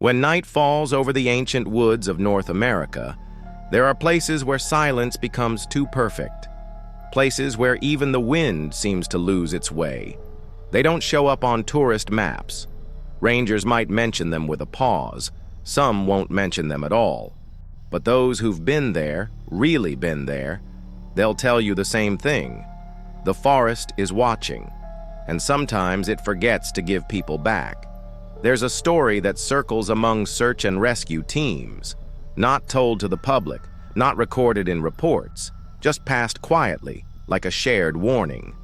When night falls over the ancient woods of North America, there are places where silence becomes too perfect. Places where even the wind seems to lose its way. They don't show up on tourist maps. Rangers might mention them with a pause. Some won't mention them at all. But those who've been there, really been there, they'll tell you the same thing. The forest is watching, and sometimes it forgets to give people back. There's a story that circles among search and rescue teams, not told to the public, not recorded in reports, just passed quietly, like a shared warning.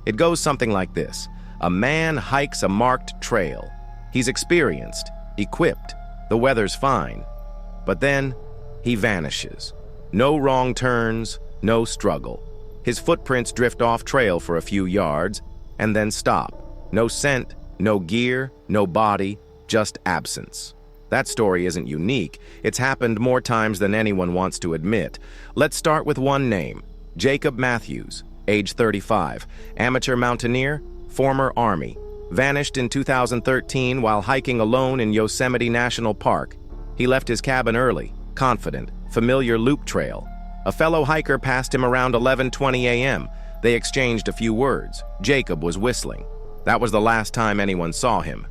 It goes something like this. A man hikes a marked trail. He's experienced, equipped, the weather's fine. But then, he vanishes. No wrong turns, no struggle. His footprints drift off trail for a few yards, and then stop. No scent, no gear, no body, just absence. That story isn't unique. It's happened more times than anyone wants to admit. Let's start with one name, Jacob Matthews, age 35, amateur mountaineer, former Army. Vanished in 2013 while hiking alone in Yosemite National Park. He left his cabin early, confident, familiar loop trail. A fellow hiker passed him around 11:20 a.m. They exchanged a few words. Jacob was whistling. That was the last time anyone saw him.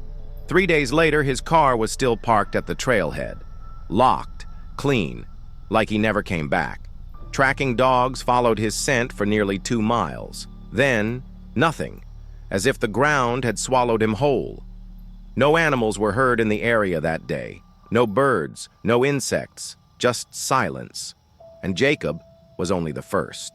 3 days later, his car was still parked at the trailhead. Locked, clean, like he never came back. Tracking dogs followed his scent for nearly 2 miles. Then, nothing, as if the ground had swallowed him whole. No animals were heard in the area that day. No birds, no insects, just silence. And Jacob was only the first.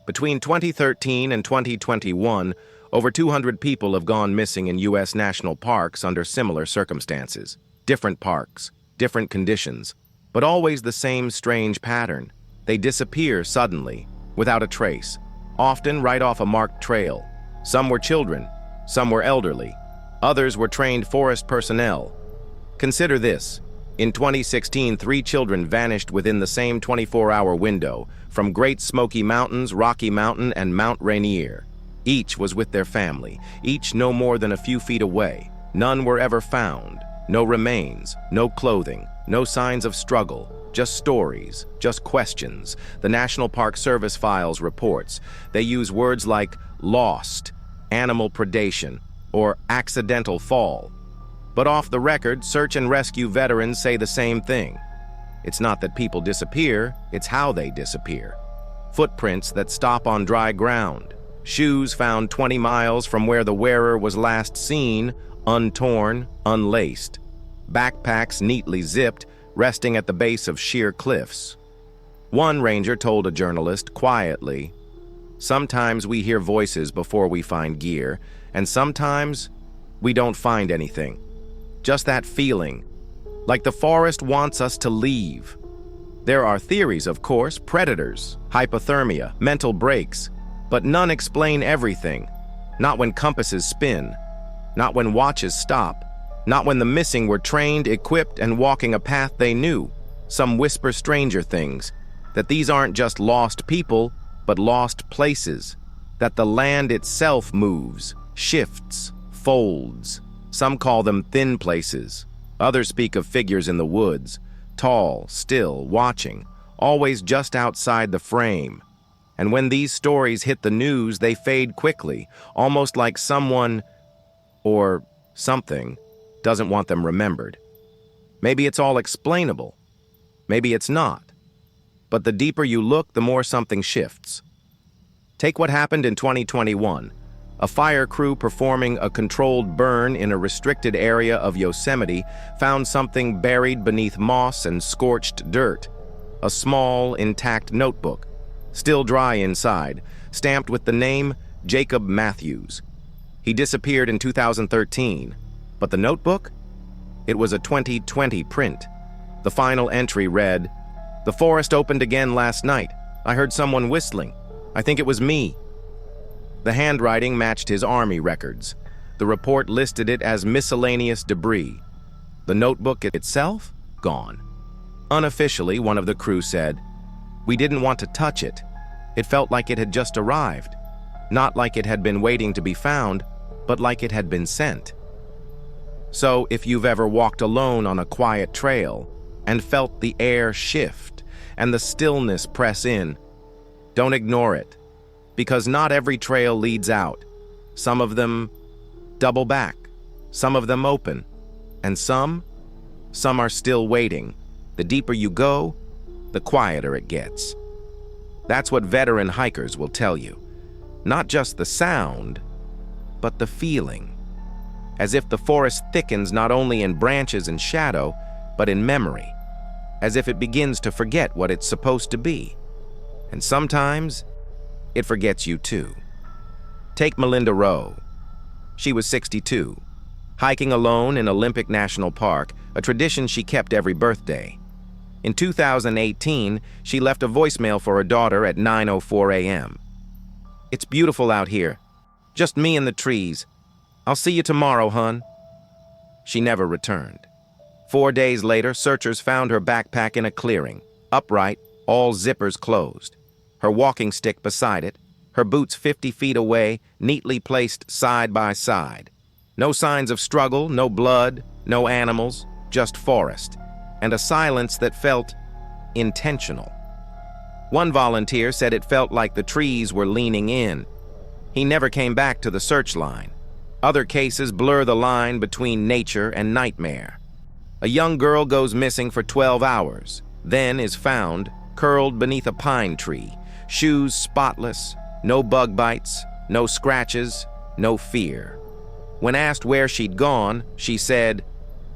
Between 2013 and 2021, over 200 people have gone missing in U.S. national parks under similar circumstances. Different parks, different conditions, but always the same strange pattern. They disappear suddenly, without a trace, often right off a marked trail. Some were children, some were elderly, others were trained forest personnel. Consider this. In 2016, 3 children vanished within the same 24-hour window from Great Smoky Mountains, Rocky Mountain, and Mount Rainier. Each was with their family, each no more than a few feet away. None were ever found. No remains, no clothing, no signs of struggle, just stories, just questions. The National Park Service files reports. They use words like lost, animal predation, or accidental fall. But off the record, search and rescue veterans say the same thing. It's not that people disappear, it's how they disappear. Footprints that stop on dry ground. Shoes found 20 miles from where the wearer was last seen, untorn, unlaced. Backpacks neatly zipped, resting at the base of sheer cliffs. One ranger told a journalist quietly, "Sometimes we hear voices before we find gear, and sometimes we don't find anything. Just that feeling, like the forest wants us to leave." There are theories, of course, predators, hypothermia, mental breaks, but none explain everything. Not when compasses spin, not when watches stop, not when the missing were trained, equipped, and walking a path they knew. Some whisper stranger things, that these aren't just lost people, but lost places, that the land itself moves, shifts, folds. Some call them thin places. Others speak of figures in the woods, tall, still, watching, always just outside the frame. And when these stories hit the news, they fade quickly, almost like someone, or something, doesn't want them remembered. Maybe it's all explainable. Maybe it's not. But the deeper you look, the more something shifts. Take what happened in 2021. A fire crew performing a controlled burn in a restricted area of Yosemite found something buried beneath moss and scorched dirt. A small, intact notebook, still dry inside, stamped with the name Jacob Matthews. He disappeared in 2013, but the notebook? It was a 2020 print. The final entry read, "The forest opened again last night. I heard someone whistling. I think it was me." The handwriting matched his Army records. The report listed it as miscellaneous debris. The notebook itself? Gone. Unofficially, one of the crew said, "We didn't want to touch it. It felt like it had just arrived. Not like it had been waiting to be found, but like it had been sent." So if you've ever walked alone on a quiet trail and felt the air shift and the stillness press in, don't ignore it, because not every trail leads out. Some of them double back, some of them open, and some are still waiting. The deeper you go, the quieter it gets. That's what veteran hikers will tell you. Not just the sound, but the feeling. As if the forest thickens not only in branches and shadow, but in memory. As if it begins to forget what it's supposed to be. And sometimes, it forgets you too. Take Melinda Rowe. She was 62, hiking alone in Olympic National Park, a tradition she kept every birthday. In 2018, she left a voicemail for her daughter at 9:04 a.m. "It's beautiful out here. Just me and the trees. I'll see you tomorrow, hun." She never returned. 4 days later, searchers found her backpack in a clearing, upright, all zippers closed. Her walking stick beside it, her boots 50 feet away, neatly placed side by side. No signs of struggle, no blood, no animals, just forest, and a silence that felt intentional. One volunteer said it felt like the trees were leaning in. He never came back to the search line. Other cases blur the line between nature and nightmare. A young girl goes missing for 12 hours, then is found curled beneath a pine tree, shoes spotless, no bug bites, no scratches, no fear. When asked where she'd gone, she said,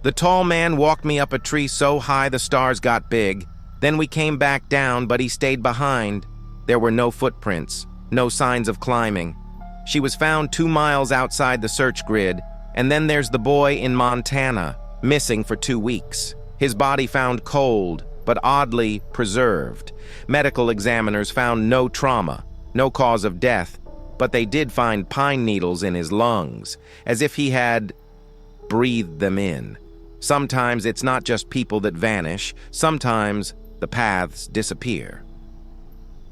"The tall man walked me up a tree so high the stars got big. Then we came back down, but he stayed behind. There were no footprints, no signs of climbing. She was found 2 miles outside the search grid, and then there's the boy in Montana, missing for 2 weeks. His body found cold, but oddly preserved. Medical examiners found no trauma, no cause of death, but they did find pine needles in his lungs, as if he had breathed them in. Sometimes it's not just people that vanish, sometimes the paths disappear."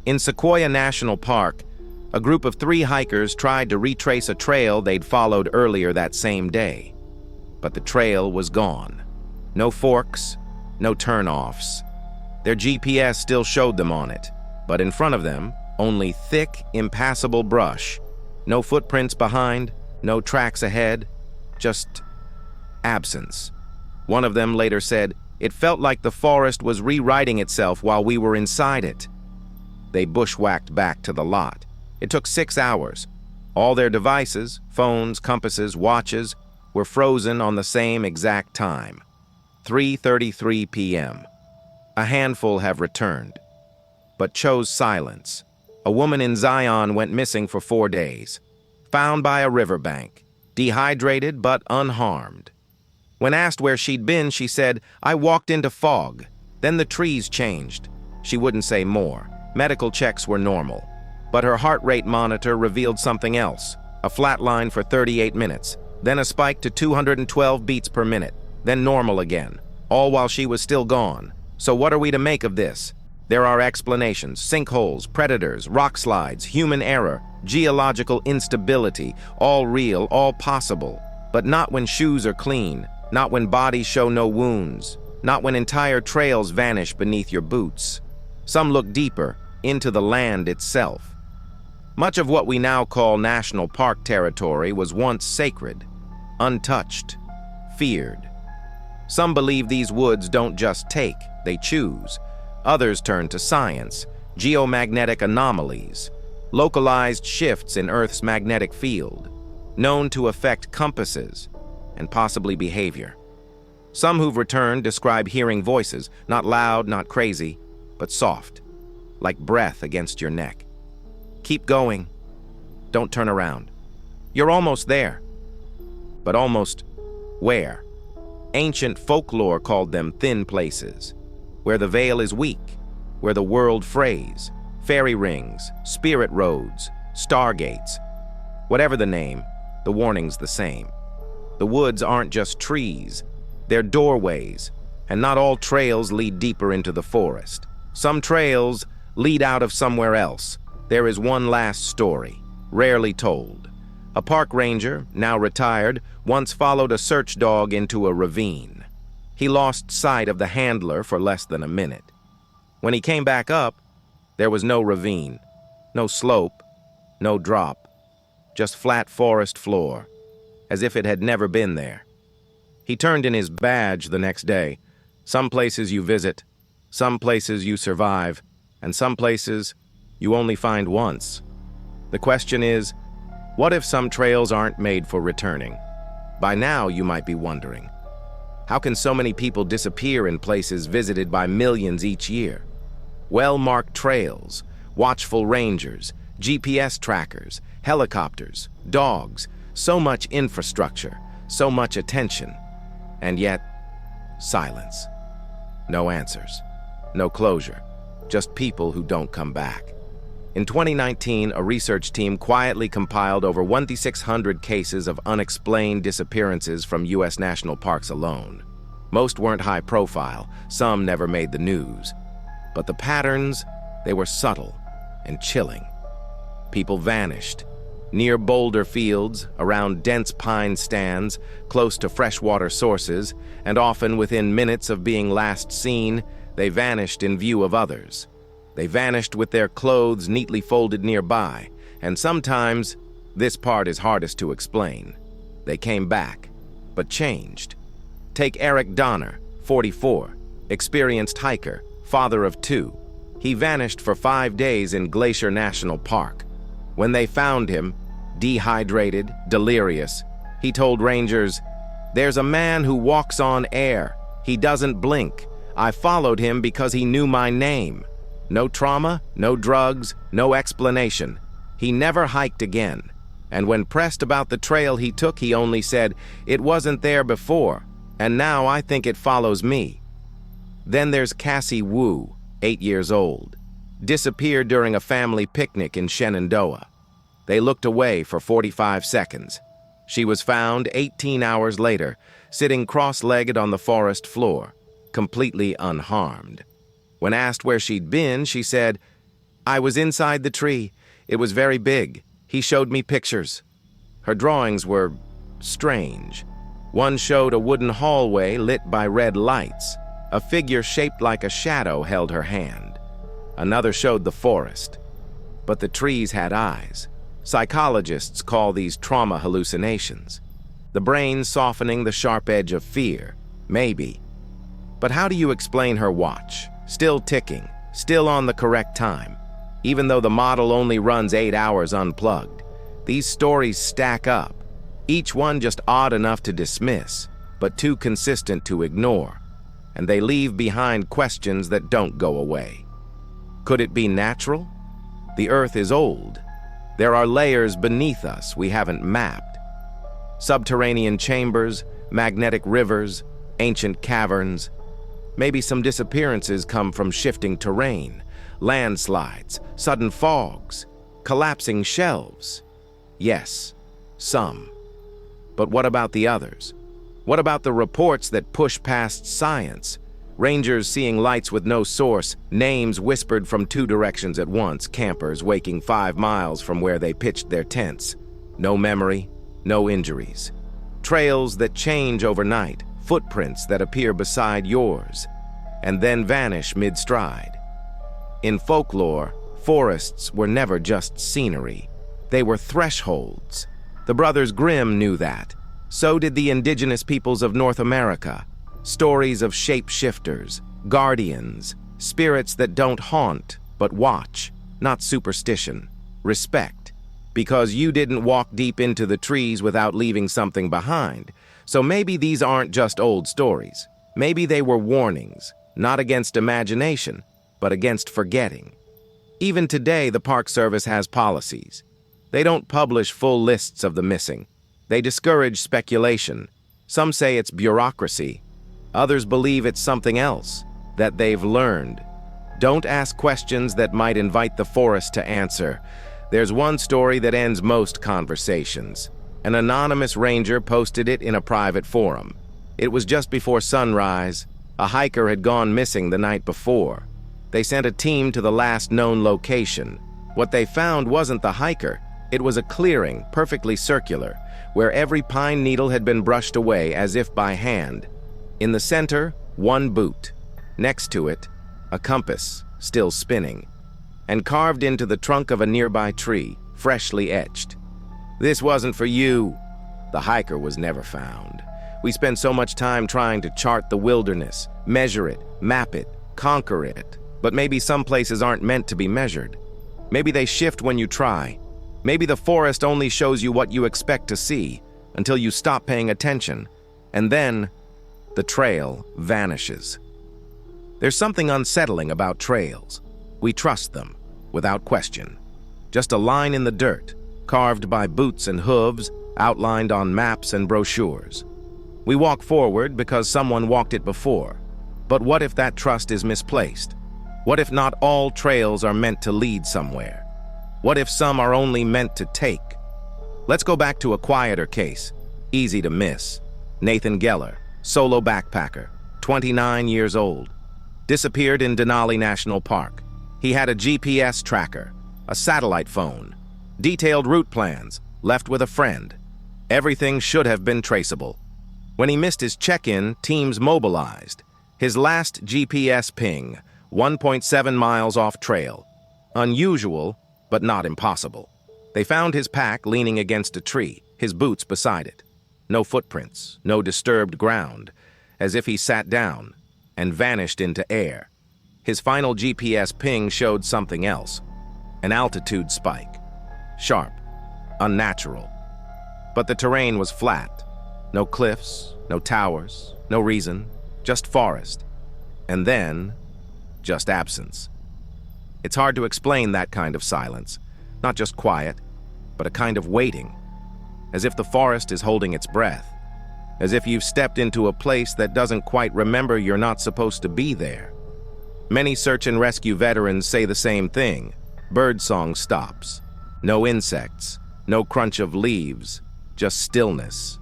In Sequoia National Park, a group of 3 hikers tried to retrace a trail they'd followed earlier that same day. But the trail was gone. No forks, no turnoffs. Their GPS still showed them on it, but in front of them, only thick, impassable brush. No footprints behind, no tracks ahead, just absence. One of them later said, "It felt like the forest was rewriting itself while we were inside it." They bushwhacked back to the lot. It took 6 hours. All their devices, phones, compasses, watches, were frozen on the same exact time, 3:33 p.m. A handful have returned, but chose silence. A woman in Zion went missing for 4 days, found by a riverbank, dehydrated but unharmed. When asked where she'd been, she said, "I walked into fog. Then the trees changed." She wouldn't say more. Medical checks were normal, but her heart rate monitor revealed something else. A flat line for 38 minutes, then a spike to 212 beats per minute, then normal again, all while she was still gone. So what are we to make of this? There are explanations: sinkholes, predators, rock slides, human error, geological instability, all real, all possible. But not when shoes are clean, not when bodies show no wounds, not when entire trails vanish beneath your boots. Some look deeper, into the land itself. Much of what we now call national park territory was once sacred, untouched, feared. Some believe these woods don't just take, they choose. Others turn to science, geomagnetic anomalies, localized shifts in Earth's magnetic field, known to affect compasses and possibly behavior. Some who've returned describe hearing voices, not loud, not crazy, but soft, like breath against your neck. Keep going. Don't turn around. You're almost there. But almost where? Ancient folklore called them thin places, where the veil is weak, where the world frays, fairy rings, spirit roads, stargates. Whatever the name, the warning's the same. The woods aren't just trees, they're doorways, and not all trails lead deeper into the forest. Some trails lead out of somewhere else. There is one last story, rarely told, A park ranger, now retired, once followed a search dog into a ravine. He lost sight of the handler for less than a minute. When he came back up, there was no ravine, no slope, no drop, just flat forest floor, as if it had never been there. He turned in his badge the next day. Some places you visit, some places you survive, and some places you only find once. The question is, what if some trails aren't made for returning? By now, you might be wondering, how can so many people disappear in places visited by millions each year? Well-marked trails, watchful rangers, GPS trackers, helicopters, dogs, so much infrastructure, so much attention, and yet, silence. No answers, no closure, just people who don't come back. In 2019, a research team quietly compiled over 1,600 cases of unexplained disappearances from U.S. national parks alone. Most weren't high profile, some never made the news. But the patterns, they were subtle and chilling. People vanished. Near boulder fields, around dense pine stands, close to freshwater sources, and often within minutes of being last seen, they vanished in view of others. They vanished with their clothes neatly folded nearby, and sometimes, this part is hardest to explain, they came back, but changed. Take Eric Donner, 44, experienced hiker, father of 2. He vanished for 5 days in Glacier National Park. When they found him, dehydrated, delirious, he told rangers, "There's a man who walks on air. He doesn't blink. I followed him because he knew my name." No trauma, no drugs, no explanation. He never hiked again. And when pressed about the trail he took, he only said, "It wasn't there before, and now I think it follows me." Then there's Cassie Wu, 8 years old. Disappeared during a family picnic in Shenandoah. They looked away for 45 seconds. She was found 18 hours later, sitting cross-legged on the forest floor, completely unharmed. When asked where she'd been, she said, "I was inside the tree. It was very big. He showed me pictures." Her drawings were strange. One showed a wooden hallway lit by red lights. A figure shaped like a shadow held her hand. Another showed the forest. But the trees had eyes. Psychologists call these trauma hallucinations. The brain softening the sharp edge of fear. Maybe. But how do you explain her watch? Still ticking, still on the correct time. Even though the model only runs 8 hours unplugged, these stories stack up. Each one just odd enough to dismiss, but too consistent to ignore. And they leave behind questions that don't go away. Could it be natural? The Earth is old. There are layers beneath us we haven't mapped. Subterranean chambers, magnetic rivers, ancient caverns. Maybe some disappearances come from shifting terrain, landslides, sudden fogs, collapsing shelves. Yes, some. But what about the others? What about the reports that push past science? Rangers seeing lights with no source, names whispered from 2 directions at once, campers waking 5 miles from where they pitched their tents. No memory, no injuries. Trails that change overnight, footprints that appear beside yours, and then vanish mid-stride. In folklore, forests were never just scenery. They were thresholds. The Brothers Grimm knew that. So did the indigenous peoples of North America. Stories of shapeshifters, guardians, spirits that don't haunt, but watch, not superstition, respect. Because you didn't walk deep into the trees without leaving something behind. So maybe these aren't just old stories. Maybe they were warnings, not against imagination, but against forgetting. Even today, the Park Service has policies. They don't publish full lists of the missing. They discourage speculation. Some say it's bureaucracy. Others believe it's something else, that they've learned. Don't ask questions that might invite the forest to answer. There's one story that ends most conversations. An anonymous ranger posted it in a private forum. It was just before sunrise. A hiker had gone missing the night before. They sent a team to the last known location. What they found wasn't the hiker. It was a clearing, perfectly circular, where every pine needle had been brushed away as if by hand. In the center, one boot. Next to it, a compass, still spinning. And carved into the trunk of a nearby tree, freshly etched. "This wasn't for you." The hiker was never found. We spend so much time trying to chart the wilderness, measure it, map it, conquer it. But maybe some places aren't meant to be measured. Maybe they shift when you try. Maybe the forest only shows you what you expect to see until you stop paying attention. And then, the trail vanishes. There's something unsettling about trails. We trust them, without question. Just a line in the dirt, carved by boots and hooves, outlined on maps and brochures. We walk forward because someone walked it before. But what if that trust is misplaced? What if not all trails are meant to lead somewhere? What if some are only meant to take? Let's go back to a quieter case, easy to miss. Nathan Geller, solo backpacker, 29 years old. Disappeared in Denali National Park. He had a GPS tracker, a satellite phone, detailed route plans, left with a friend. Everything should have been traceable. When he missed his check-in, teams mobilized. His last GPS ping, 1.7 miles off trail. Unusual, but not impossible. They found his pack leaning against a tree, his boots beside it. No footprints, no disturbed ground, as if he sat down and vanished into air. His final GPS ping showed something else. An altitude spike. Sharp, unnatural. But the terrain was flat. No cliffs, no towers, no reason, just forest. And then, just absence. It's hard to explain that kind of silence. Not just quiet, but a kind of waiting. As if the forest is holding its breath. As if you've stepped into a place that doesn't quite remember you're not supposed to be there. Many search and rescue veterans say the same thing. Birdsong stops. No insects, no crunch of leaves, just stillness.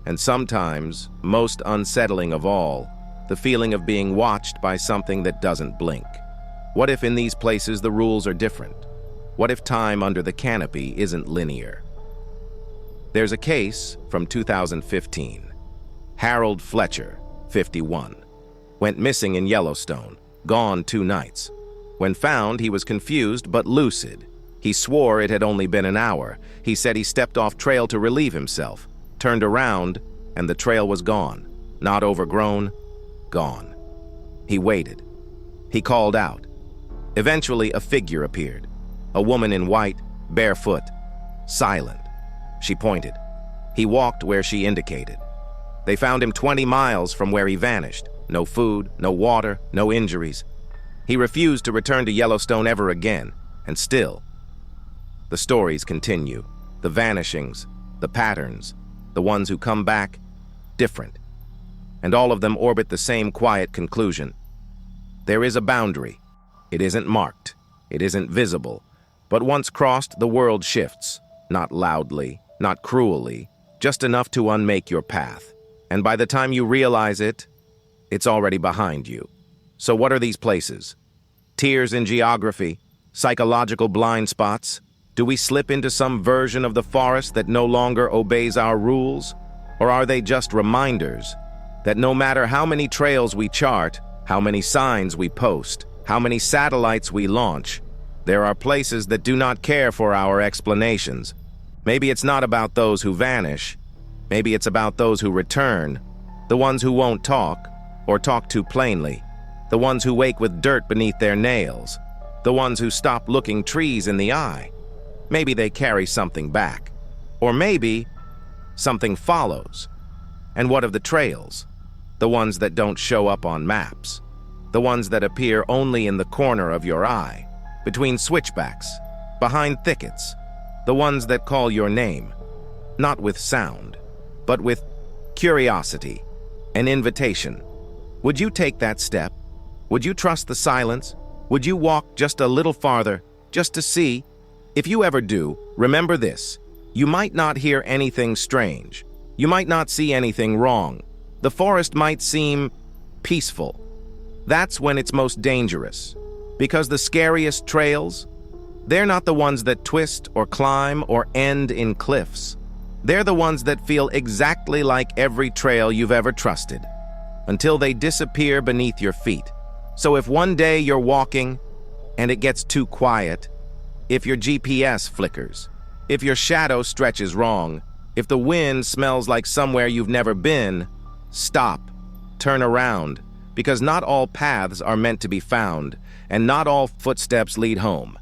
And sometimes, most unsettling of all, the feeling of being watched by something that doesn't blink. What if in these places the rules are different? What if time under the canopy isn't linear? There's a case from 2015. Harold Fletcher, 51, went missing in Yellowstone, gone 2 nights. When found, he was confused but lucid. He swore it had only been an hour. He said he stepped off trail to relieve himself, turned around, and the trail was gone. Not overgrown, gone. He waited. He called out. Eventually, a figure appeared. A woman in white, barefoot, silent. She pointed. He walked where she indicated. They found him 20 miles from where he vanished. No food, no water, no injuries. He refused to return to Yellowstone ever again, and still. The stories continue. The vanishings, the patterns, the ones who come back, different. And all of them orbit the same quiet conclusion. There is a boundary. It isn't marked. It isn't visible. But once crossed, the world shifts. Not loudly, not cruelly, just enough to unmake your path. And by the time you realize it, it's already behind you. So what are these places? Tears in geography? Psychological blind spots? Do we slip into some version of the forest that no longer obeys our rules? Or are they just reminders that no matter how many trails we chart, how many signs we post, how many satellites we launch, there are places that do not care for our explanations? Maybe it's not about those who vanish. Maybe it's about those who return, the ones who won't talk, or talk too plainly, the ones who wake with dirt beneath their nails, the ones who stop looking trees in the eye. Maybe they carry something back. Or maybe something follows. And what of the trails? The ones that don't show up on maps. The ones that appear only in the corner of your eye, between switchbacks, behind thickets. The ones that call your name, not with sound, but with curiosity, an invitation. Would you take that step? Would you trust the silence? Would you walk just a little farther, just to see? If you ever do, remember this. You might not hear anything strange. You might not see anything wrong. The forest might seem peaceful. That's when it's most dangerous. Because the scariest trails, They're not the ones that twist or climb or end in cliffs. They're the ones that feel exactly like every trail you've ever trusted, until they disappear beneath your feet. So if one day you're walking and it gets too quiet, if your GPS flickers, if your shadow stretches wrong, if the wind smells like somewhere you've never been, stop, turn around, because not all paths are meant to be found, and not all footsteps lead home.